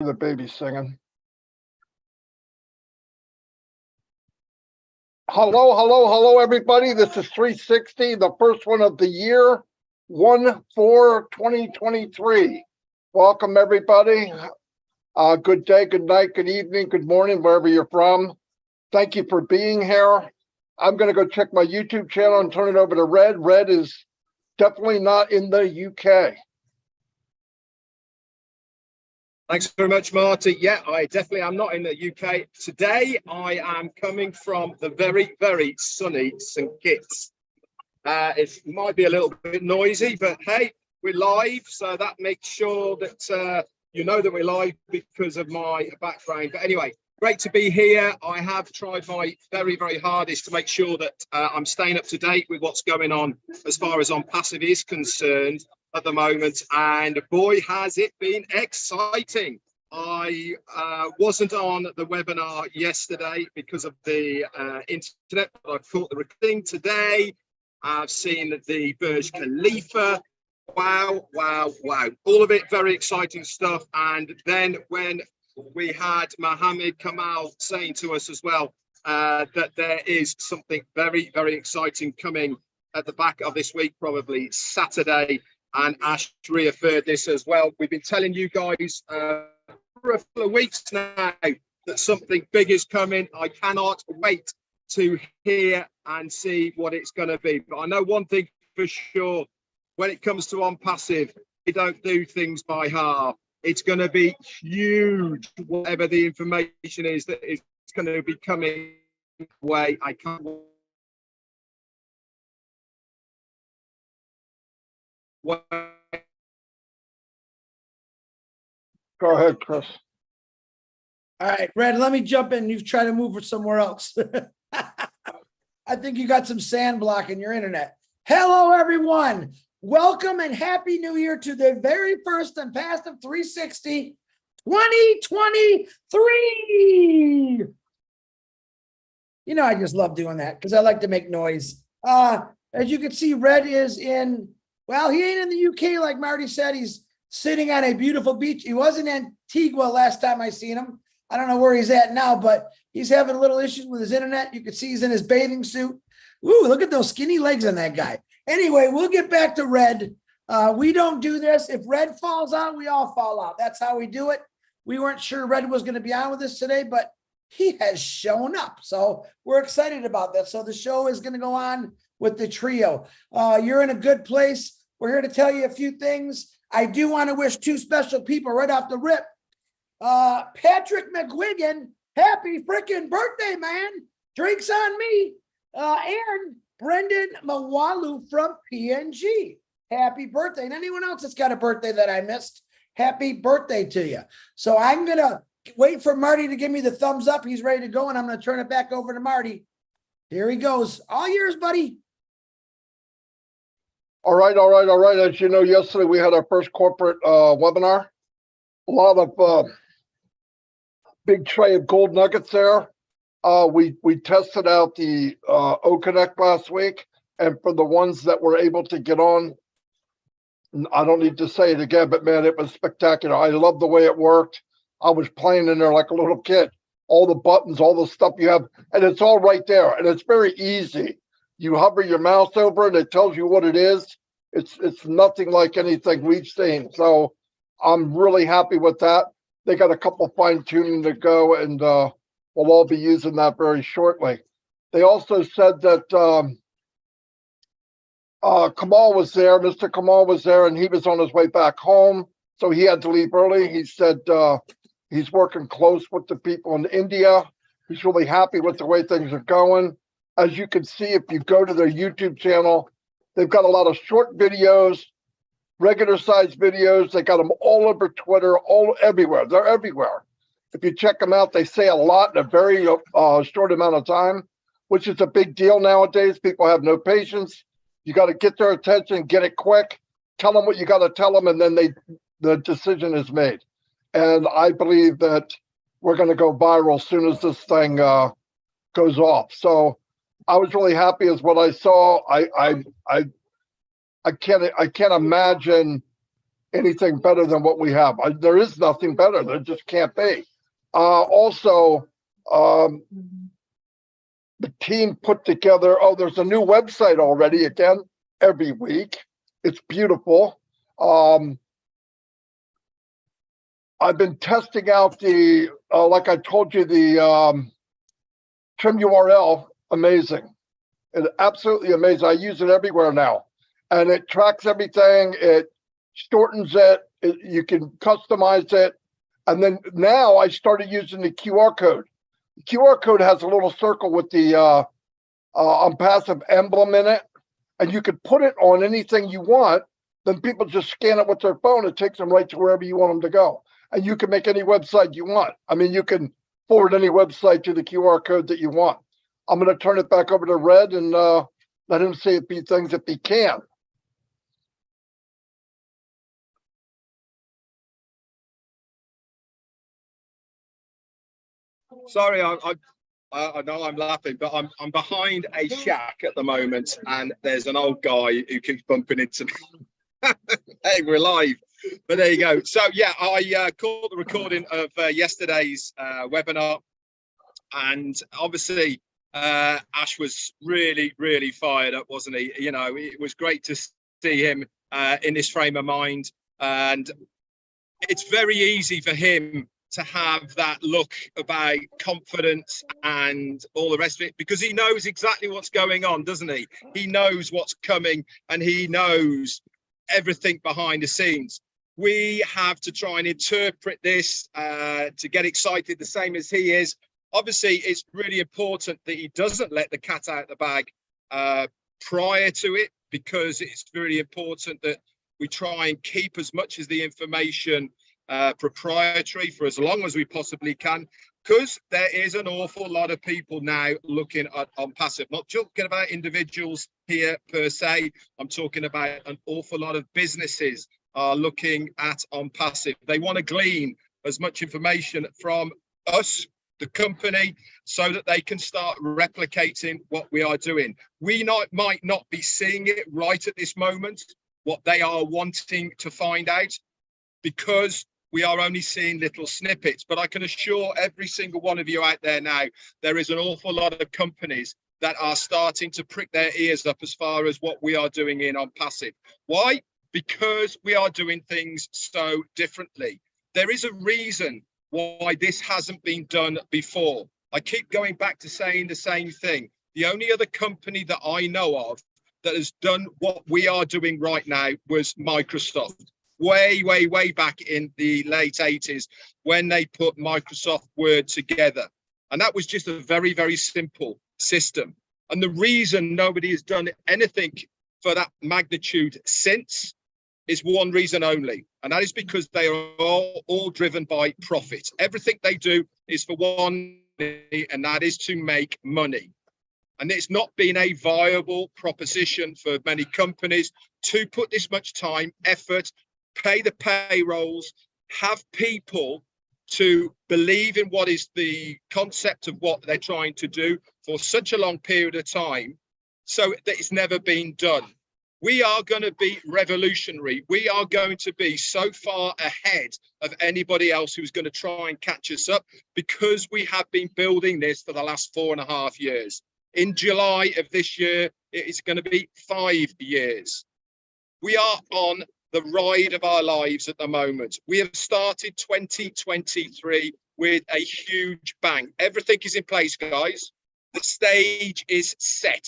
The baby singing. Hello, everybody. This is 360, the first one of the year, 1/4/2023. Welcome, everybody. Good day, good night, good evening, good morning, wherever you're from. Thank you for being here. I'm going to go check my YouTube channel and turn it over to Red. Red is definitely not in the UK. Thanks very much, Marty. Yeah, I definitely am not in the UK. Today, I am coming from the very, very sunny St. Kitts. It might be a little bit noisy, but hey, we're live. So that makes sure that you know that we're live because of my background. But anyway, great to be here. I have tried my very, very hardest to make sure that I'm staying up to date with what's going on as far as ONPASSIVE is concerned at the moment, and boy has it been exciting. I wasn't on the webinar yesterday because of the internet, but I've caught the recording today. I've seen the Burj Khalifa. Wow, all of it very exciting stuff. And then when we had Mohammed Kamal saying to us as well that there is something very, very exciting coming at the back of this week, probably Saturday. And Ash referred this as well. We've been telling you guys for a couple of weeks now that something big is coming. I cannot wait to hear and see what it's going to be. But I know one thing for sure, when it comes to ONPASSIVE, we don't do things by half. It's going to be huge, whatever the information is that is going to be coming away. I can't wait. Go ahead, Chris. All right, Red, let me jump in. You try to move it somewhere else. I think you got some sand blocking your internet. Hello, everyone. Welcome and Happy New Year to the very first ONPASSIVE 360 2023. You know, I just love doing that because I like to make noise. As you can see, Red is in, well, he ain't in the UK like Marty said. He's sitting on a beautiful beach. He was in Antigua last time I seen him. I don't know where he's at now, but he's having a little issues with his internet. You can see he's in his bathing suit. Ooh, look at those skinny legs on that guy. Anyway, we'll get back to Red. We don't do this. If Red falls out, we all fall out. That's how we do it. We weren't sure Red was going to be on with us today, but he has shown up. So we're excited about that. So the show is going to go on with the trio. You're in a good place. We're here to tell you a few things. I do want to wish two special people right off the rip. Patrick McGuigan, happy freaking birthday, man. Drinks on me. And Brendan Mawalu from PNG. Happy birthday. And anyone else that's got a birthday that I missed, happy birthday to you. So I'm going to wait for Marty to give me the thumbs up. He's ready to go, and I'm going to turn it back over to Marty. Here he goes. All yours, buddy. All right. As you know, yesterday we had our first corporate webinar. A lot of big tray of gold nuggets there. We tested out the OConnect last week, and for the ones that were able to get on, I don't need to say it again, but man, it was spectacular. I love the way it worked. I was playing in there like a little kid. All the buttons, all the stuff you have, and it's all right there, and it's very easy. You hover your mouse over it, it tells you what it is. It's nothing like anything we've seen. So I'm really happy with that. They got a couple fine tuning to go, and we'll all be using that very shortly. They also said that Kamal was there, Mr. Kamal was there, and he was on his way back home, so he had to leave early. He said he's working close with the people in India. He's really happy with the way things are going. As you can see, if you go to their YouTube channel, they've got a lot of short videos, regular size videos. They got them all over Twitter, everywhere. They're everywhere. If you check them out, they say a lot in a very short amount of time, which is a big deal nowadays. People have no patience. You got to get their attention, get it quick, tell them what you got to tell them, and then the decision is made. And I believe that we're going to go viral as soon as this thing goes off. So I was really happy as what I saw. I can't imagine anything better than what we have. There is nothing better. There just can't be. Also, the team put together, there's a new website already, again, every week. It's beautiful. I've been testing out the, like I told you, the trim URL, amazing. It's absolutely amazing. I use it everywhere now. And it tracks everything. It shortens it. You can customize it. And then now I started using the QR code. The QR code has a little circle with the ONPASSIVE emblem in it. And you can put it on anything you want. Then people just scan it with their phone. It takes them right to wherever you want them to go. And you can make any website you want. I mean, you can forward any website to the QR code that you want. I'm going to turn it back over to Red and let him say a few things if he can. Sorry, I know I'm laughing, but I'm behind a shack at the moment, and there's an old guy who keeps bumping into me. Hey, we're live. But there you go. So yeah, I caught the recording of yesterday's webinar, and obviously Ash was really, really fired up, wasn't he? You know, it was great to see him in this frame of mind, and it's very easy for him to have that look about confidence and all the rest of it, because he knows exactly what's going on, doesn't he? He knows what's coming, and he knows everything behind the scenes. We have to try and interpret this to get excited the same as he is. Obviously, it's really important that he doesn't let the cat out of the bag prior to it, because it's really important that we try and keep as much as the information proprietary for as long as we possibly can, because there is an awful lot of people now looking at ONPASSIVE. Not talking about individuals here per se, I'm talking about an awful lot of businesses are looking at ONPASSIVE. They want to glean as much information from us, the company, so that they can start replicating what we are doing. We might not be seeing it right at this moment, what they are wanting to find out, because we are only seeing little snippets. But I can assure every single one of you out there now, there is an awful lot of companies that are starting to prick their ears up as far as what we are doing in ONPASSIVE. Why? Because we are doing things so differently. There is a reason why this hasn't been done before. I keep going back to saying the same thing. The only other company that I know of that has done what we are doing right now was Microsoft. Way back in the late 80s, when they put Microsoft Word together. And that was just a very, very simple system. And the reason nobody has done anything for that magnitude since is one reason only. And that is because they are all driven by profit. Everything they do is for one thing, and that is to make money. And it's not been a viable proposition for many companies to put this much time, effort, pay the payrolls, have people to believe in what is the concept of what they're trying to do for such a long period of time, so that it's never been done. We are going to be revolutionary. We are going to be so far ahead of anybody else who's going to try and catch us up, because we have been building this for the last 4.5 years. In July of this year, it is going to be 5 years. We are on the ride of our lives at the moment. We have started 2023 with a huge bang. Everything is in place, guys. The stage is set.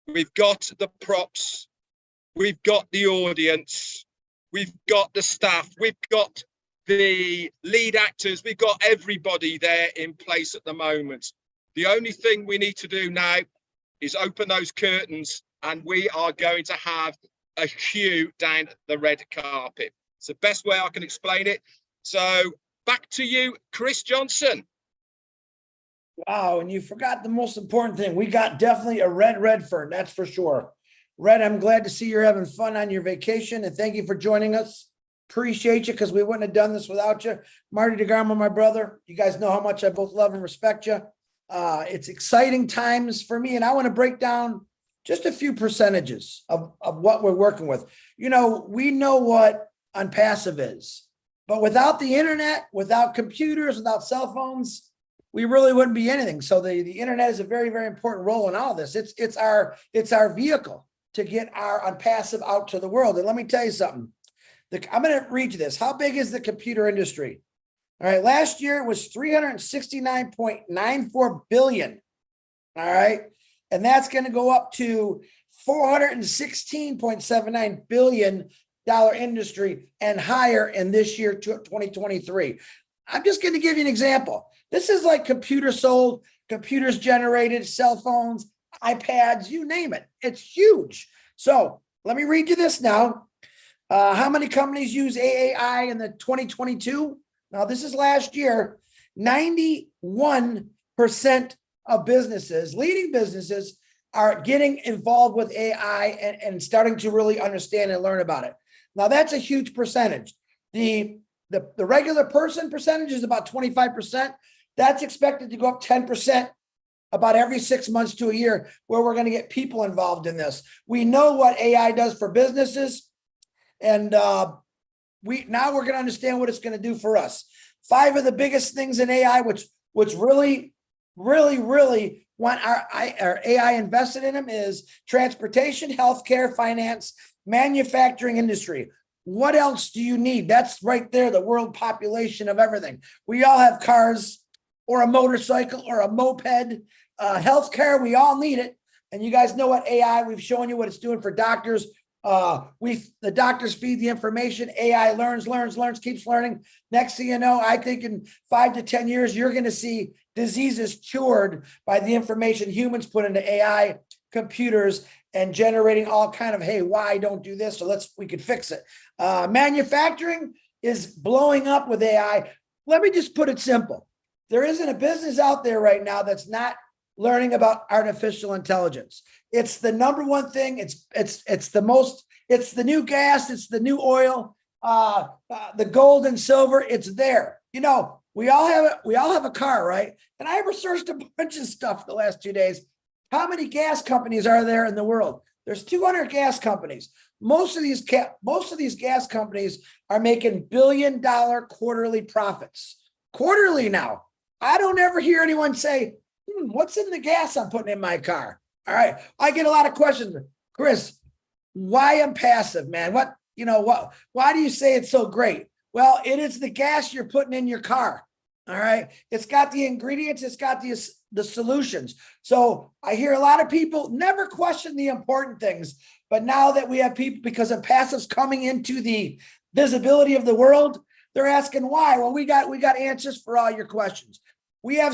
We've got the props. We've got the audience. We've got the staff. We've got the lead actors. We've got everybody there in place at the moment. The only thing we need to do now is open those curtains, and we are going to have a queue down the red carpet. It's the best way I can explain it. So back to you, Chris Johnson. Wow, and you forgot the most important thing. We got definitely a Red Redfern, that's for sure. Red, I'm glad to see you're having fun on your vacation, and thank you for joining us. Appreciate you, because we wouldn't have done this without you. Marty DeGarmo, my brother, you guys know how much I both love and respect you. It's exciting times for me, and I want to break down just a few percentages of what we're working with. You know, we know what ONPASSIVE is. But without the internet, without computers, without cell phones, we really wouldn't be anything. So the internet is a very, very important role in all of this. It's our vehicle to get our ONPASSIVE out to the world. And let me tell you something. I'm going to read you this. How big is the computer industry? All right. Last year it was 369.94 billion. All right. And that's going to go up to 416.79 billion industry and higher in this year, 2023. I'm just going to give you an example. This is like computers sold, computers generated, cell phones, iPads, you name it. It's huge. So let me read you this now. How many companies use AI in the 2022? Now, this is last year. 91% of businesses, leading businesses, are getting involved with AI and starting to really understand and learn about it. Now, that's a huge percentage. The regular person percentage is about 25%. That's expected to go up 10% about every 6 months to a year, where we're going to get people involved in this. We know what AI does for businesses, and now we're going to understand what it's going to do for us. 5 of the biggest things in AI, which really want our AI invested in them, is transportation, healthcare, finance, manufacturing industry. What else do you need? That's right there, the world population of everything. We all have cars or a motorcycle or a moped. Healthcare, we all need it. And you guys know what AI, we've shown you what it's doing for doctors. The doctors feed the information. AI learns, keeps learning. Next thing you know, I think in 5 to 10 years, you're going to see diseases cured by the information humans put into AI, computers, and generating all kind of, hey, why don't do this? So we could fix it. Manufacturing is blowing up with AI. Let me just put it simple. There isn't a business out there right now that's not learning about artificial intelligence. It's the number one thing. It's the new gas. It's the new oil, the gold and silver. It's there. You know, we all have a car, right? And I researched a bunch of stuff the last 2 days. How many gas companies are there in the world? There's 200 gas companies. Most of these gas companies are making billion-dollar quarterly profits. Quarterly now. I don't ever hear anyone say, what's in the gas I'm putting in my car? All right. I get a lot of questions. Chris, why ONPASSIVE, man? Why do you say it's so great? Well, it is the gas you're putting in your car. All right. It's got the ingredients. It's got the solutions. So I hear a lot of people never question the important things, but now that we have people, because ONPASSIVE's coming into the visibility of the world, they're asking why. Well, we got answers for all your questions. We have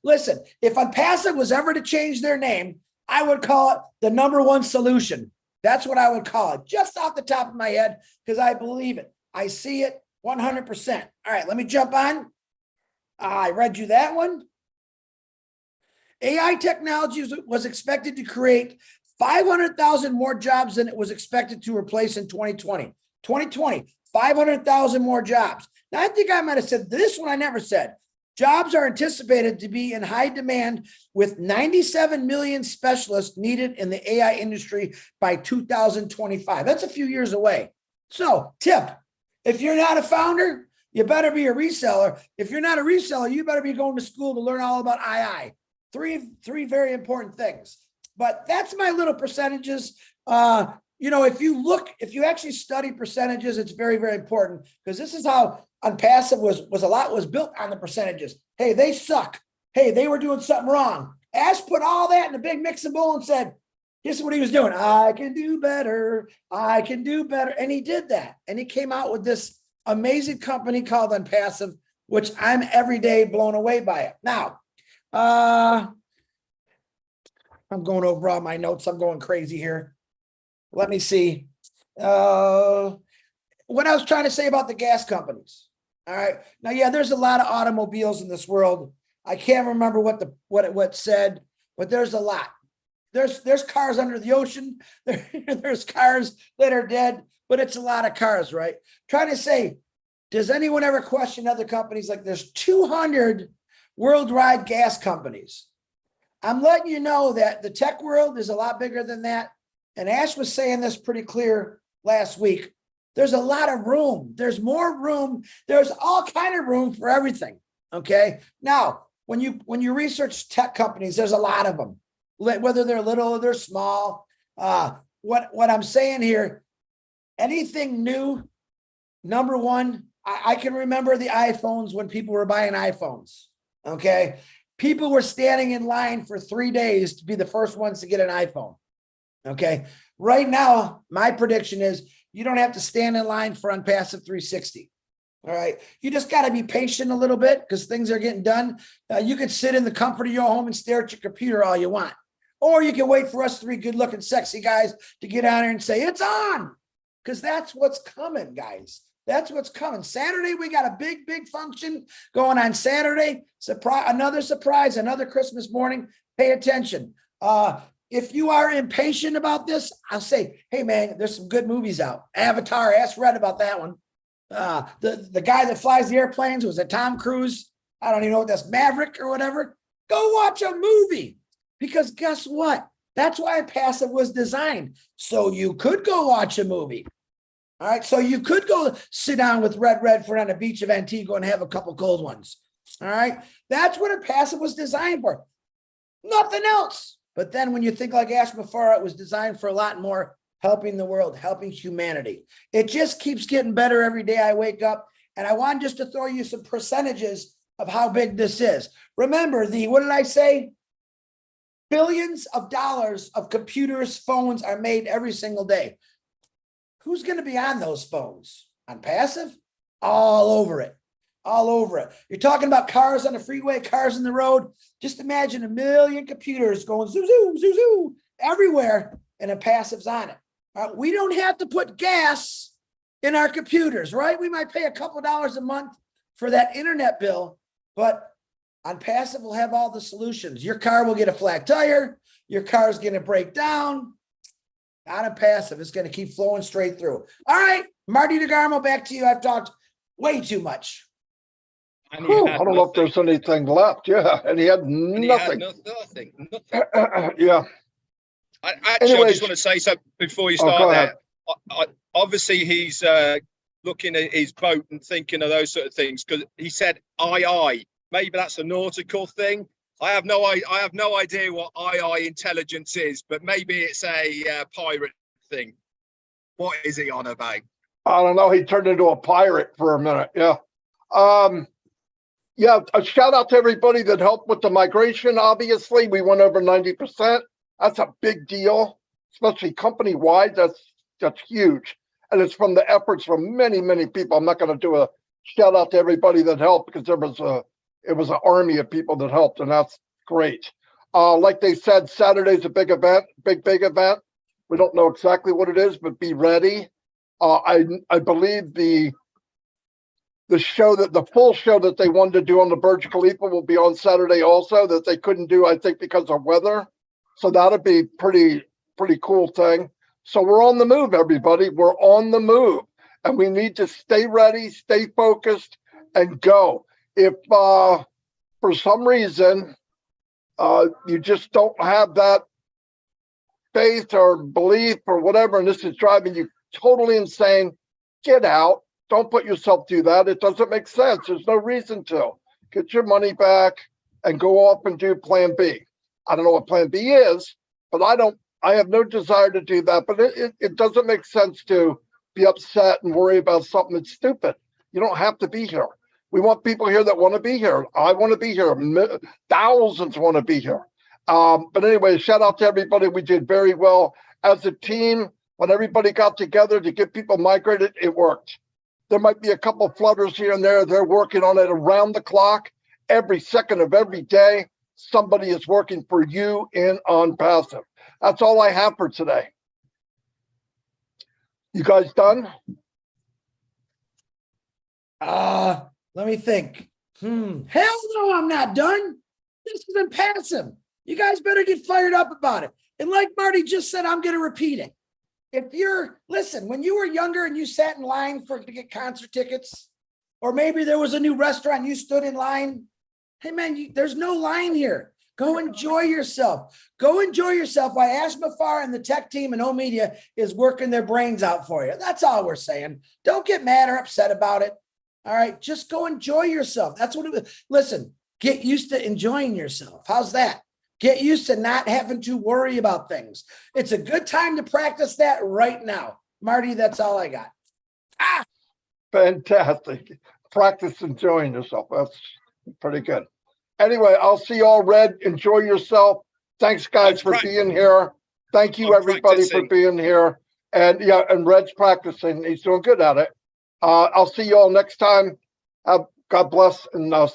listen, if ONPASSIVE was ever to change their name, I would call it the #1 solution. That's what I would call it, just off the top of my head, because I believe it. I see it 100%. All right, let me jump on. I read you that one. AI technology was expected to create 500,000 more jobs than it was expected to replace in 2020. 2020, 500,000 more jobs. Now, I think I might have said this one. I never said. Jobs are anticipated to be in high demand, with 97 million specialists needed in the AI industry by 2025. That's a few years away. So, tip, if you're not a founder, you better be a reseller. If you're not a reseller, you better be going to school to learn all about AI. Three very important things. But that's my little percentages. If you actually study percentages, it's very, very important, because this is how ONPASSIVE was built on the percentages. Hey, they suck. Hey, they were doing something wrong. Ash put all that in a big mixing bowl and said, guess what he was doing? I can do better. I can do better. And he did that. And he came out with this amazing company called ONPASSIVE, which I'm every day blown away by it. Now, I'm going over all my notes. I'm going crazy here. Let me see. What I was trying to say about the gas companies. All right. Now, yeah, there's a lot of automobiles in this world. I can't remember what it said, but there's a lot. There's cars under the ocean. There's cars that are dead, but it's a lot of cars, right? Trying to say, does anyone ever question other companies? Like, there's 200 worldwide gas companies. I'm letting you know that the tech world is a lot bigger than that. And Ash was saying this pretty clear last week. There's a lot of room. There's more room. There's all kind of room for everything. Okay. Now, when you research tech companies, there's a lot of them, whether they're little or they're small. What I'm saying here, anything new, number one, I can remember the iPhones when people were buying iPhones. Okay. People were standing in line for 3 days to be the first ones to get an iPhone. Okay. Right now, my prediction is you don't have to stand in line for ONPASSIVE 360. All right. You just got to be patient a little bit because things are getting done. You could sit in the comfort of your home and stare at your computer all you want. Or you can wait for us three good looking, sexy guys to get on here and say it's on. Because that's what's coming, guys. That's what's coming. Saturday, we got a big function going on Saturday. Another surprise, another Christmas morning. Pay attention. If you are impatient about this, I'll say, hey, man, there's some good movies out. Avatar, ask Red about that one. The guy that flies the airplanes, was it Tom Cruise? I don't even know what that's, Maverick or whatever. Go watch a movie. Because guess what? That's why Passive was designed. So you could go watch a movie. All right. So you could go sit down with Red Redford on the beach of Antigua and have a couple cold ones. All right. That's what a Passive was designed for. Nothing else. But then when you think like Ash Mafara, it was designed for a lot more, helping the world, helping humanity. It just keeps getting better every day I wake up. And I want just to throw you some percentages of how big this is. Remember what did I say? Billions of dollars of computers, phones are made every single day. Who's going to be on those phones? ONPASSIVE? All over it. All over it. You're talking about cars on the freeway, cars on the road. Just imagine 1 million computers going zoo, zoo, zoo, zoo, everywhere, and ONPASSIVE's on it. We don't have to put gas in our computers, right? We might pay a couple dollars a month for that internet bill, but ONPASSIVE will have all the solutions. Your car will get a flat tire. Your car is going to break down. On ONPASSIVE, it's going to keep flowing straight through. All right, Marty DeGarmo, back to you. I've talked way too much. I don't know if there's anything left. Yeah, and he had nothing. Nothing. Yeah. I just want to say something before you start there. Obviously, he's looking at his boat and thinking of those sort of things because he said, "I." Maybe that's a nautical thing. I have no idea what II intelligence is, but maybe it's a pirate thing. What is he on about? I don't know. He turned into a pirate for a minute. Yeah. Yeah. A shout out to everybody that helped with the migration. Obviously, we went over 90%. That's a big deal, especially company wide. That's huge, and it's from the efforts from many people. I'm not going to do a shout out to everybody that helped because it was an army of people that helped, and that's great. Like they said, Saturday's a big event, big event. We don't know exactly what it is, but be ready. I believe the full show that they wanted to do on the Burj Khalifa will be on Saturday also, that they couldn't do, I think, because of weather. So that'll be pretty cool thing. So we're on the move, everybody. We're on the move, and we need to stay ready, stay focused, and go. If for some reason you just don't have that faith or belief or whatever, and this is driving you totally insane, get out. Don't put yourself through that. It doesn't make sense. There's no reason to. Get your money back and go off and do plan B. I don't know what plan B is, but I have no desire to do that. But it doesn't make sense to be upset and worry about something that's stupid. You don't have to be here. We want people here that want to be here. I want to be here. Thousands want to be here. But anyway, shout out to everybody. We did very well as a team. When everybody got together to get people migrated, it worked. There might be a couple flutters here and there. They're working on it around the clock. Every second of every day, somebody is working for you in ONPASSIVE. That's all I have for today. You guys done? Let me think. Hell no, I'm not done. This is ONPASSIVE. You guys better get fired up about it. And like Marty just said, I'm going to repeat it. Listen, when you were younger and you sat in line to get concert tickets, or maybe there was a new restaurant, you stood in line. Hey man, there's no line here. Go enjoy yourself. Go enjoy yourself while Ash Mafar and the tech team and O Media is working their brains out for you. That's all we're saying. Don't get mad or upset about it. All right. Just go enjoy yourself. That's what it is. Listen, get used to enjoying yourself. How's that? Get used to not having to worry about things. It's a good time to practice that right now. Marty, that's all I got. Fantastic. Practice enjoying yourself. That's pretty good. Anyway, I'll see you all. Red, enjoy yourself. Thanks, guys, for being here. Thank you, everybody, for being here. And yeah, and Red's practicing. He's doing good at it. I'll see you all next time. God bless, and